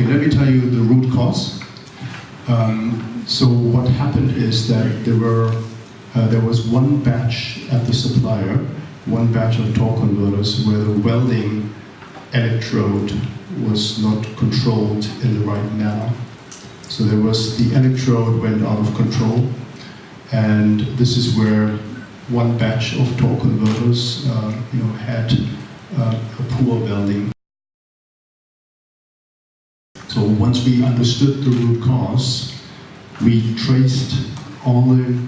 Okay, let me tell you the root cause. So what happened is that there was one batch at the supplier, one batch of torque converters where the welding electrode was not controlled in the right manner. So the electrode went out of control, and this is where one batch of torque converters, had a poor welding. So once we understood the root cause, we traced all the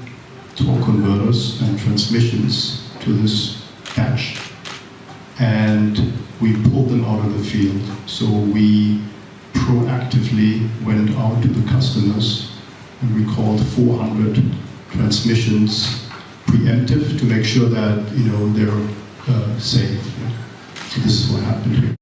torque converters and transmissions to this batch, and we pulled them out of the field. So we proactively went out to the customers and recalled 400 transmissions preemptive to make sure that they're safe. So this is what happened here.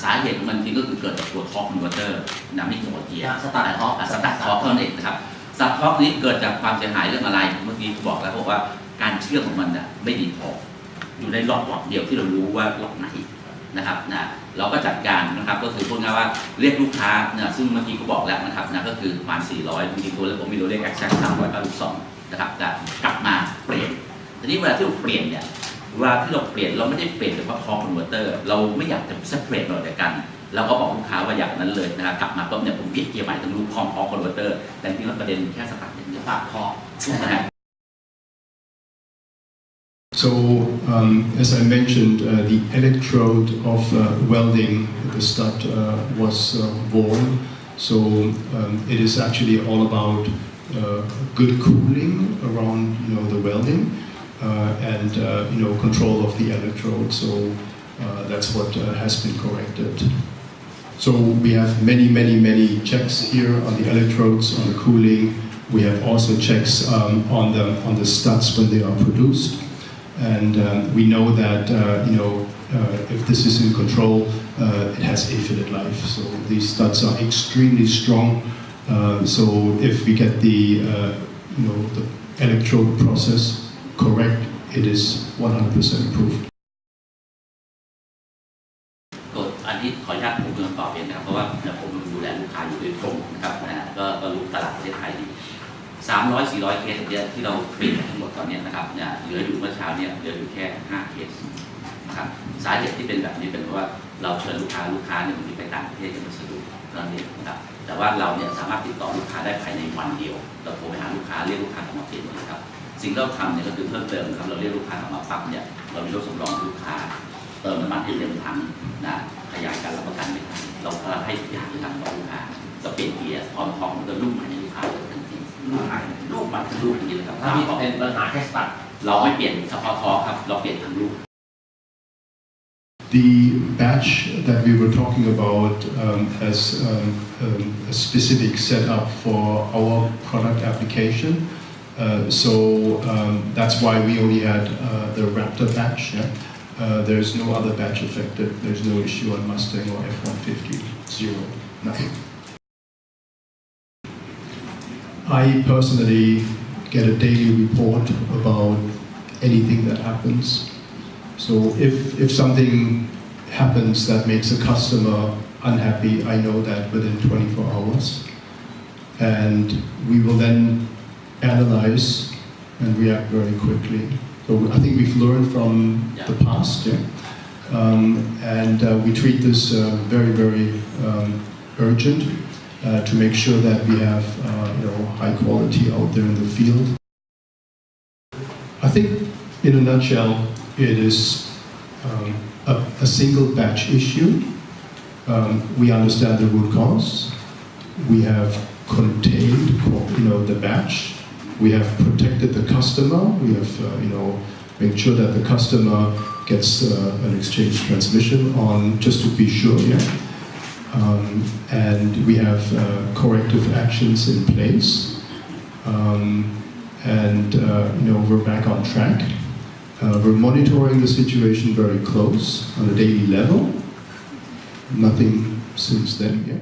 สาเหตุของมันจริงก็คือเกิดจากตัวท็อร์คคอนเวอร์เตอร์ไม่เกี่ยวกับเกียร์สตาร์ทท็อร์คนั่นเองนะครับสตาร์ทท็อร์คนี้เกิดจากความเสียหายเรื่องอะไรเมื่อกี้บอกแล้วบอกว่าการเชื่อมของมันไม่ดีพออยู่ในหลอดเดียวที่เรารู้ว่าหลอดไหนนะครับเราก็จัดการนะครับก็คือพูดง่ายว่าเรียกลูกค้าซึ่งเมื่อกี้ก็บอกแล้วนะครับก็คือประมาณ400จริงๆตัวแล้วผมมีตัวเลข exact 392นะครับจะกลับมาเปลี่ยนทีนี้เวลาที่เราเปลี่ยนเวลาที่เราเปลี่ยนเราไม่ได้เปลี่ยนเฉพาะท็อร์คคอนเวอร์เตอร์เราไม่อยากจะเซปเรตเราจากกันเราก็บอกลูกค้าว่าอย่างนั้นเลยนะครับกลับมาปุ๊บผมเปลี่ยนเกียร์ใหม่ทั้งลูกท็อร์คคอนเวอร์เตอร์แต่จริงๆแล้วประเด็นแค่สตาร์ทอย่างเดียวปากคอนะฮะSo, as I mentioned, the electrode of welding the stud was worn. So it is actually all about good cooling around the welding and control of the electrode. So that's what has been corrected. So we have many checks here on the electrodes, on the cooling. We have also checks on the studs when they are produced. And we know that if this is in control, it has infinite life. So these studs are extremely strong. So if we get the electrode process correct, it is 100% approved. อันที่ขออนุญาตผมตอบเองนะครับเพราะว่าผมดูแลลูกค้าอยู่โดยตรงนะครับก็รู้ตลาดประเทศไทยดี300-400 เคสที่เราเปลี่ยนทั้งหมดตอนนี้นะครับเหลืออยู่เมื่อเช้าเหลืออยู่แค่5เคสนะครับสาเหตุที่เป็นแบบนี้เป็นเพราะว่าเราเชิญลูกค้ามันมีไปต่างประเทศยังไม่สะดวกนั่นเองนะครับแต่ว่าเราสามารถติดต่อลูกค้าได้ภายในวันเดียวเราโทรไปหาลูกค้าเรียกลูกค้ากลับมาเปลี่ยนนะครับสิ่งที่เราทำก็คือเพิ่มเติมนะครับเราเรียกลูกค้ากลับมาปั๊บเรามีรถสำรองลูกค้าเติมน้ำมันให้เต็มถังขยายการรับประกันไม่ทันเราให้ทุกอย่างทำต่อลูกค้าจะเปลี่ยนเกียร์พร้อมของจะรุ่นใหม่ให้ลูกค้าเลยทันทีลูกมันคือลูกอย่างนี้เลยครับถ้ามีเป็นปัญหาแค่สตาร์ทเราไม่เปลี่ยนเฉพาะท็อร์คครับเราเปลี่ยนทั้งลูก The batch that we were talking about has a specific setup for our product application. So that's why we only had the Raptor batch. There's no other batch affected. There's no issue on Mustang or F-150. Zero. Nothing. I personally get a daily report about anything that happens. So if something happens that makes a customer unhappy, I know that within 24 hours. And we will then analyze and react very quickly. So I think we've learned from the past, and we treat this very urgent. To make sure that we have high quality out there in the field. I think in a nutshell it is a single batch issue. We understand the root cause. We have contained the batch. We have protected the customer. We have made sure that the customer gets an exchange transmission on just to be sure. And we have corrective actions in place, and we're back on track. We're monitoring the situation very close on a daily level. Nothing since then yet.